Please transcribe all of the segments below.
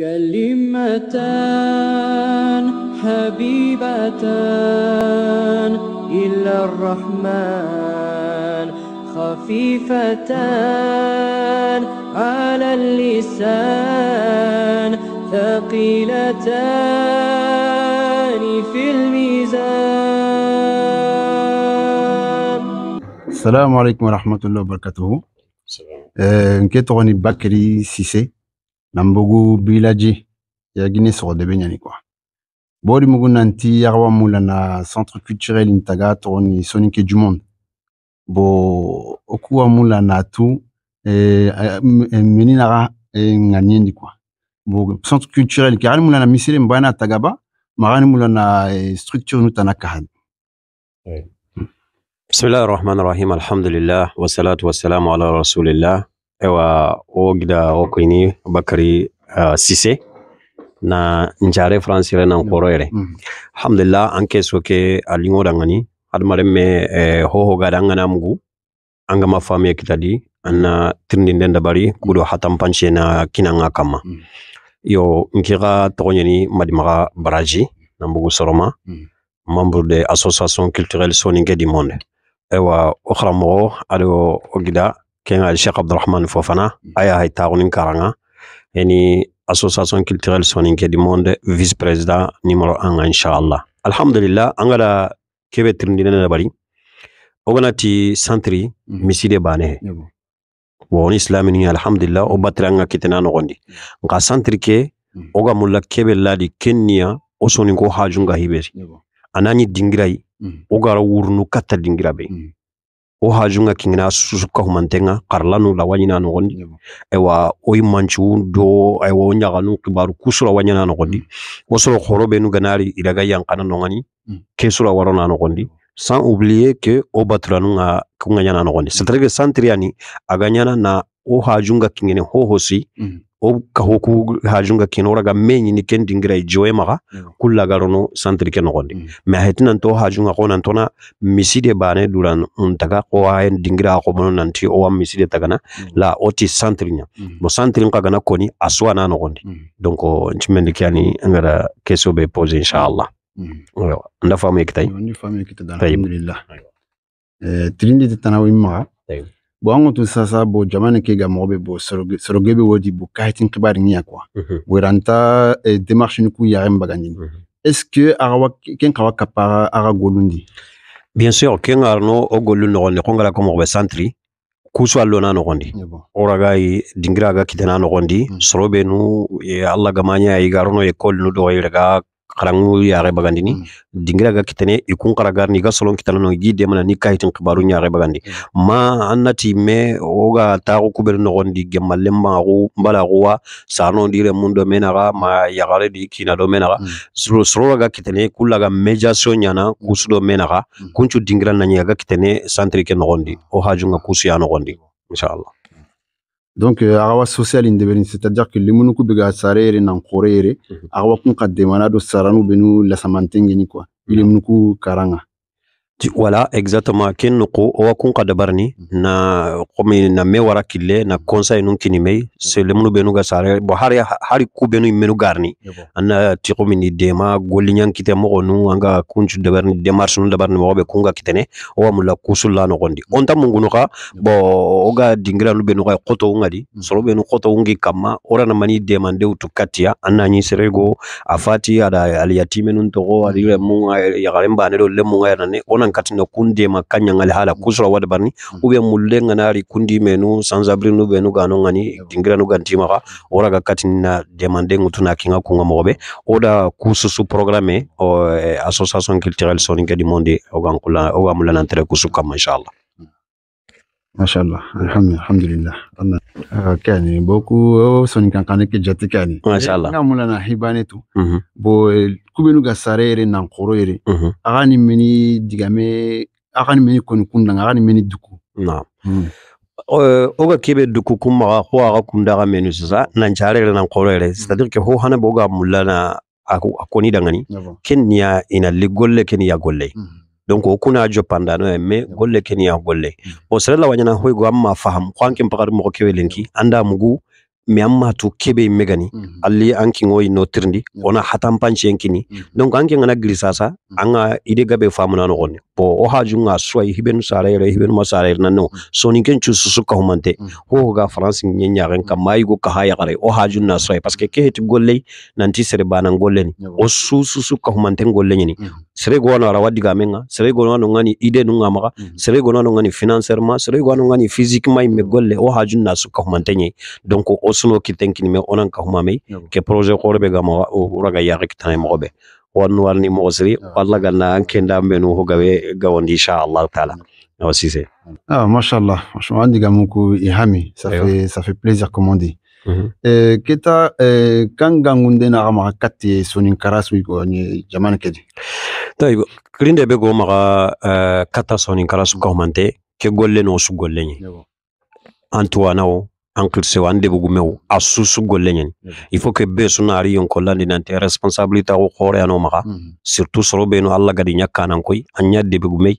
كلمتان حبيبتان إلى الرحمن خفيفتان على اللسان ثقيلتان في الميزان. السلام عليكم ورحمة الله وبركاته. Nketogoni Bakary Cissé nambogu bilaji ya Guinée sur de benyani quoi. Bodi mugu nanti yarwa mula na centre culturel intaga togoni Sonique du monde. Bo okuwa mula na tu menina nganyindi quoi. Bo centre culturel kari mula na misiri mbana tagaba marani mula na structure nutana kahad. بسم الله الرحمن الرحيم الحمد لله والصلاة والسلام على رسول الله ewa ogida okini Bakary Cissé na njare francire na nkoroere alhamdulillah anke soke alingo dangani admare me hoho gadangana mugu anga mafami kitadi anna tirndinde ndabari kudo hatam panche na kinanga kama yo nkira togonyeni madimaga baraji na mugu soroma membre de association culturelle Sonique du monde ewa okhramo ado ogida kenga Cheikh Abdurrahman Fofana aya hay tagunin karanga yani association culturelle Sonique du monde vice-président numéro 1 inshallah alhamdulillah angala kebe trindine na bari oganati centre miside bane woni islamini alhamdulillah o batranga kitena no gondi nga centre ke oga mulla kebe ladi kenya o soninko hajunga hiberi anani dingirai ogara wurnu katta dingirabe o hajunga kingina susuka humantenga karlanu la wanyina no gondi ewa oy manchu do ewa nyaganu kibaru kusura wanyana no gondi osoro khorobe nu ganari iraga yankana no ngani kesura warona no gondi sans oublier que o batranu nga kunganyana no gondi c'est-à-dire que centriani aganyana na o hajunga kingine ho hosi o kahoku hajunga kinora ga menyi ni ken dingira joe maga kulla garono centre ken gondi me hetnan to hajunga ko nan tona miside bane duran untaga ko hayen dingira ko bonon nanti o am miside tagana la oti centre nya mo centre ka gana koni aswana no gondi donc nchimendi kiani ngara keso be pose inshallah nda famu kitay ni famu kitay alhamdulillah trindi tanawi maga bon tout ça bo jamane ke ga mobe bo sorogebe wodi bo kaitin kibar nya quoi weranta démarche ni ku ya mbagani est-ce que arawa ken kawa kapara ara golundi bien sûr ken arno o golun no ne kongala ko mobe centri kuswa lona no gondi oraga yi dingira ga kitana no gondi sorobe nu Allah gamanya yi garono e kol nu do yirga karangu yare bagandini dingira ga kitane ikun karagar ni ga solon kitana no gide mana ni kaitin kibaru yare bagandi ma annati me oga taako kuber no gondi gemalle mago mbala gowa sano dire mundo menaga ma yagare di kina do menaga soro ga kitane kulaga mediation nyana kusudo menaga kunchu dingira na nyaga kitane centre ke no gondi o hajunga kusu ya no gondi inshallah. Donc arawa social independent c'est-à-dire que les munuku bega sarere nan korere arawa kun kademana do saranu benu la samantengeni quoi les munuku karanga voilà exactement ken noko o kun kadabarni na comme na mewara kille na conseil nun kinimay c'est le munu benu ga sare bo hari ku benu menu garni anna tiko mini dema golinyan kite mo nu anga kunchu dabarni démarche nun dabarni mo be kunga kitene o mulla kusulla no gondi on tam ngunu ka bo oga dingira nu benu ga qoto ngadi solo benu qoto ngi kama ora na mani demande utu katia anna ni serego afati ada aliyatime nun to go adire mu ya garemba ne do le mu ga ne onan katina kunde makanya ngali hala kusura wada barni ube mulle nganari kundi menu sans abri no benu gano ngani dingira no ganti maka ora ga katina demande ngutuna kinga kunga mobe oda kususu programme o association culturelle Sonique du monde oga mulla nantere kusuka inshallah. Mashallah, alhamdulillah. Kani boku Sonique kan ke jati kani. Mashallah. Ngamula na hibane tu. Bo kubenu ga sarere nan koroere. Agani meni digame agani meni konkunda agani meni duku. Na. Oga kebe duku kuma ko aga kunda ga menu sa nan charere nan koroere. C'est-à-dire que ho hana boga mulla na akoni dangani. Kenya ina ligolle kenya golle. donc okuna jo pandano me golle kenya golle o sere la wanyana hoy go amma faham kwanke mpakar mo kewelenki anda mugu mi amma tu kebe megani alli anki ngoy no tirndi ona hatam panchen kini donc anki ngana grisasa anga ide gabe famuna no gonne po o hajunga soy hiben sarere hiben masarere nanno soni ken chu susu ka humante ho ga france nyenya ren kam mayigo ka haya gare o hajunna soy parce que ke heti golle nanti sere bana golle ni o susu ka humante golle ni sere gono ara wadiga menga sere gono no ngani ide nu ngama sere gono no ngani financièrement sere gono ngani physiquement me golle o hajunna su ka humante ni donc o suno kitenkini me onan ka humame ke projet ko rebe gama o raga ya rek tan mo be wan warni mo siri walla ganna ankenda menu ho gawe gawondi insha Allah taala aussi c'est machallah franchement ndiga muku ihami ça fait plaisir comme on dit kita kanga ngunde na ama katti sonin karasu ko ni jamana kedi tayib krinde be go maka kata sonin karasu ko mante ke golle no su golle ni antoine o ankle se wande bugumew asusu golle ni il faut que be sunari yon kollandi nante responsabilité ko khore ano maka surtout soro be no alla gadi nyakana koy anya de bugumey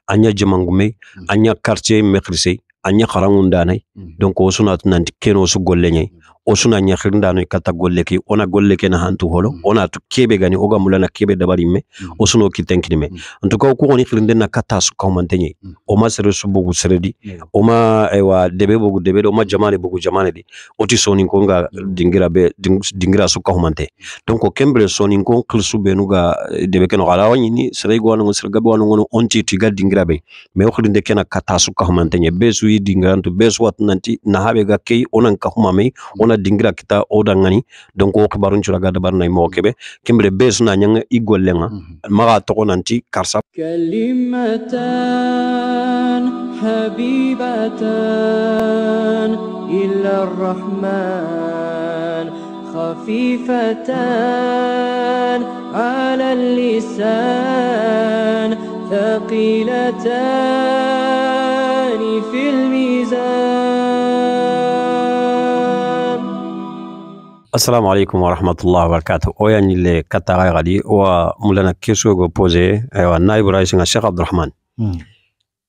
anya jamangumey anya quartier mekrise anya kharangunda nay donc o sunat nanti keno su golle ni o suna nya khirnda no kata golle ki ona golle ke na hantu holo ona tu kebe gani oga mulana kebe dabari me o suno ki tenkini me en tout cas ko woni khirnde na kata su ko mantenye o ma sere su bugu seredi o ma ewa debe bugu debe o ma jamane bugu jamane di o ti soni ko nga dingira su ko mante donc o kembre soni ko khilsu be nuga debe ken wala wani ni sere go no sere gabo no onti ti ga dingira be me o khirnde ken kata su ko mantenye be su yi dingira to be su wat nanti na habe ga kay onan ka huma me ona dingira kita oda ngani donc o khibarun ci raga dabar nay mo kebe kembre besu na nyanga igollenga maga to nanti karsa kalimatan habibatan illa arrahman khafifatan ala lisan thaqilatan fil mizan. Assalamu alaikum wa rahmatullahi wa barakatuh. Oya nile katara gadi wa mulana keso go pose wa naibu rais nga Sheikh Abdurrahman.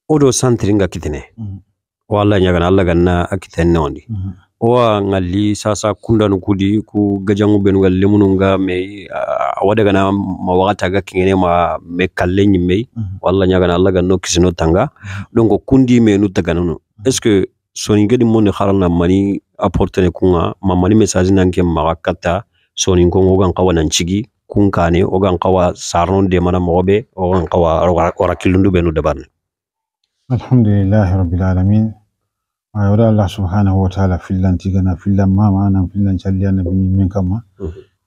Odo santringa kitine. Walla nyaga Allah ganna akitene ondi. Wa ngali sasa kunda nukudi ku gajangu benu galle mununga me wada gana ma wagata ga kingene ma me kallenyi me walla nyaga Allah ganno kisino tanga. Donc kundi me nu tagano. Est-ce que soni gadi moni kharana mani apporter kunga mamani message nanke makata soni ngongo gan kawana nchigi kunkane ogan kawa sarnon de mana mobe ogan kawa ora kilundu benu debarne. Alhamdulillah rabbil alamin. Ayora Allah subhanahu wa ta'ala fillan tigana fillan mama nan fillan challiyana bin min kama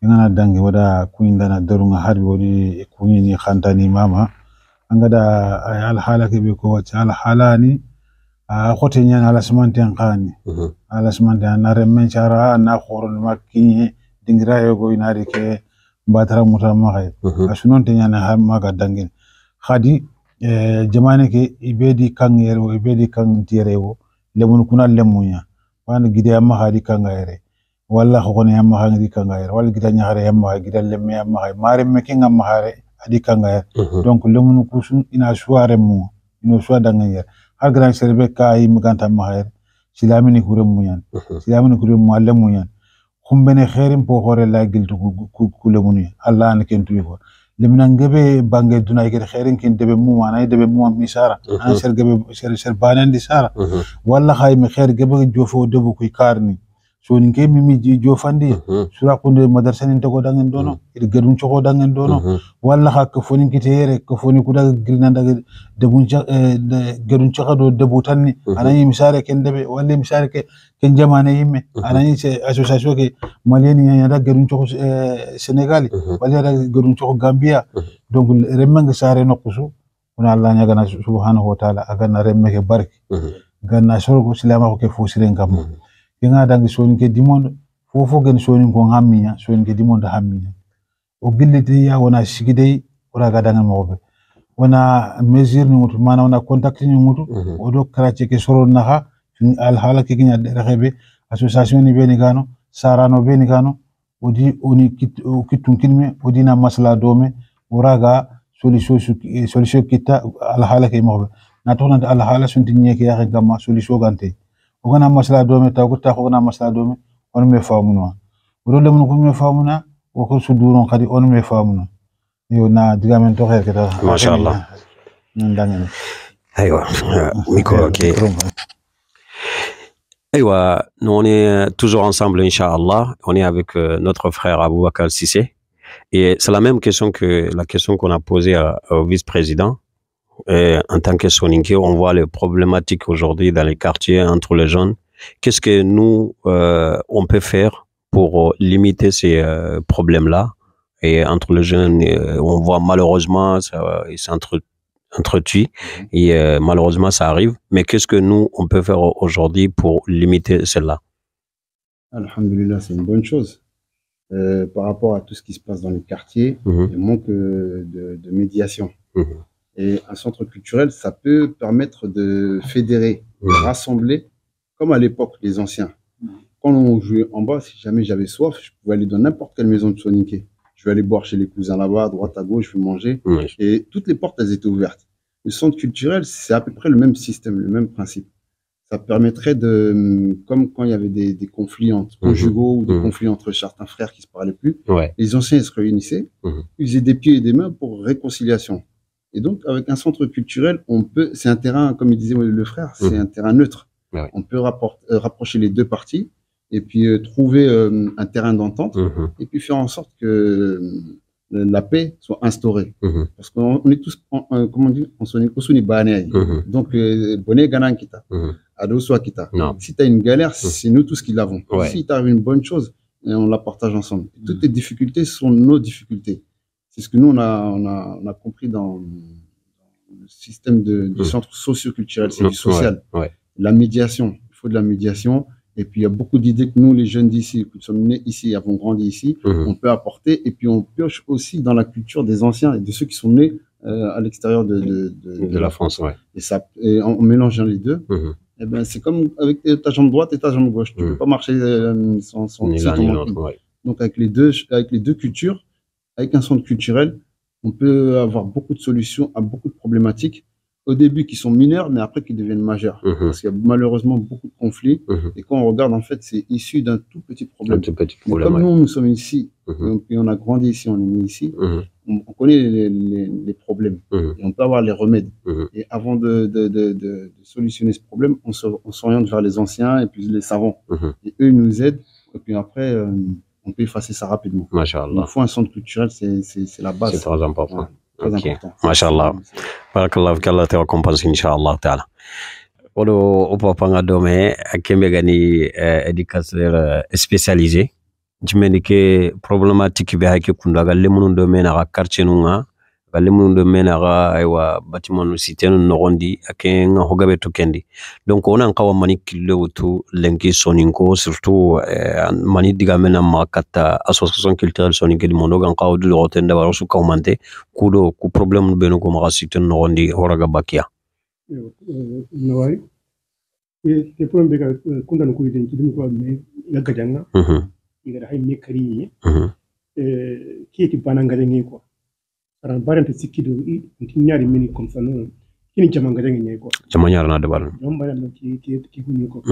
ngana dangi wada kuinda na darunga harbi wodi kuini khantani mama angada al halake be ko wacce al halani khote nyana ala semanten qani ala semanten na remmen chara na khoron makki dingira yogo inari ke batara mutama khay asunon te nyana ha maga dangin khadi jamane ke ibedi kangero ibedi kang tirewo lemun kuna lemunya wan gide yamma hadi kangayre walla khone yamma hadi kangayre walla gida nyaare yamma gida lemme yamma hay mare meke ngamma hare hadi kangayre donc lemun kusun ina soare mu ino so dangayre har grand serbe kay muganta mahayre silamini kure munyan silamini kure mu lemunyan khumbene khairim po khore la giltu ku lemuni allah an kentu ko lemina ngebe bange dunay ke khairin ken debe mu manay debe mu misara an ser gebe ser banan di sara walla khaymi khair gebe jofo debu kuy karni so ni ke mimi jofandi sura ko de madarsan to ko dangen dono ir gadun to ko dangen dono walla hak foni kitere ko foni ku daga grina daga debun gadun to do debu tanni anani misare ken debe walla misare ke ken jamane yimme anani association ke malieni ya daga gadun to Senegal walla daga gadun to Gambia donc remanga sare nokusu ona Allah nya gana subhanahu wa ta'ala agana remmeke barki ganna sorgo silama ko ke fosiren kam nga dangi soni ke dimondo fofo gen soni ko hammiya soni ke dimondo hammiya o gilliti ya wona sigidey ora ga dangal mawbe wona mesure ni mutu mana wona contact ni mutu o do krache ke soro naha al hala ke ginya rebe association ni beni gano sarano beni gano odi oni kitun kinme odi na masla dome ora ga solution kita al hala ke mawbe na to al hala sunti nyeke ya gamma solution gante ogana masala dome ta ko ta ogana masala dome on me famuna wodo lemnu ko me famuna wo ko suduron kadi on me famuna yo na digamen to xer keta ma sha Allah ndangene aywa micro ok aywa nous on est toujours ensemble inchallah on est avec notre frère Aboubakar Cissé et c'est la même question que la question qu'on a posée au vice-président. En tant que Soninké, on voit les problématiques aujourd'hui dans les quartiers entre les jeunes. Qu'est-ce que nous, on peut faire pour limiter ces problèmes-là? Et entre les jeunes, on voit malheureusement, ils s'entretuent et malheureusement, ça arrive. Mais qu'est-ce que nous, on peut faire aujourd'hui pour limiter cela? Alhamdulillah, c'est une bonne chose. Par rapport à tout ce qui se passe dans les quartiers, il manque de médiation. Et un centre culturel, ça peut permettre de fédérer, de rassembler, comme à l'époque, les anciens. Quand on jouait en bas, si jamais j'avais soif, je pouvais aller dans n'importe quelle maison de Soninké. Je vais aller boire chez les cousins là-bas, à droite, à gauche, je vais manger. Et toutes les portes, elles étaient ouvertes. Le centre culturel, c'est à peu près le même système, le même principe. Ça permettrait de, comme quand il y avait des conflits entre conjugaux ou des conflits entre certains frères qui se parlaient plus, les anciens ils se réunissaient, ils faisaient des pieds et des mains pour réconciliation. Et donc, avec un centre culturel, on peut, c'est un terrain, comme il disait le frère, c'est un terrain neutre. On peut rapprocher les deux parties et puis trouver un terrain d'entente et puis faire en sorte que la paix soit instaurée. Parce qu'on est tous, comment on dit, on est banés. Donc, bonnet gagnant kita, ado soit kita. Si tu as une galère, c'est nous tous qui l'avons. Si tu as une bonne chose, on la partage ensemble. Toutes les difficultés sont nos difficultés. C'est ce que nous, on a compris dans le système du centre socio-culturel, c'est du social. La médiation, il faut de la médiation. Et puis, il y a beaucoup d'idées que nous, les jeunes d'ici, qui sommes nés ici, avons grandi ici, on peut apporter. Et puis, on pioche aussi dans la culture des anciens et de ceux qui sont nés à l'extérieur de la France. Et en mélangeant les deux, eh ben, c'est comme avec ta jambe droite et ta jambe gauche. Tu ne peux pas marcher sans ton menton. Donc, avec les deux cultures, avec un centre culturel, on peut avoir beaucoup de solutions à beaucoup de problématiques, au début qui sont mineures, mais après qui deviennent majeures. Parce qu'il y a malheureusement beaucoup de conflits. Et quand on regarde, en fait, c'est issu d'un tout petit problème. Mais comme nous sommes ici, et on a grandi ici, on est né ici, on connaît les problèmes. Et on peut avoir les remèdes. Et avant de solutionner ce problème, on s'oriente vers les anciens et puis les savants. Et eux, ils nous aident. Et puis après, on peut effacer ça rapidement. Il faut un centre culturel, c'est la base. C'est très important. Très important. Mashallah. Barakallah, qu'Allah te récompense, Inch'Allah ta'ala. Odo opapanga dome akembe gani éducateur spécialisé. Jimeni ke problématique be hake kundaga lemunun dome na quartier nunga. Lemunun dome na aywa bâtiment no cité no nogondi akenga hogabe to kendi. Donc on a kawa mani kilo to lenki soninko surtout mani digamena makata association culturelle soninke di mondo gan kawo du rotenda baro su kawmante kudo ku problème beno ko maka cité no nogondi horaga bakia. Nawari te problème be ka kunda no ko yiden ci dum ko me gajanga igara hay me kari ki bana ngadengi ko ran barante sikkido ñaari mini comme ça non kini jama ngadengi ko jama ñaar na de balan ñom balan ki ko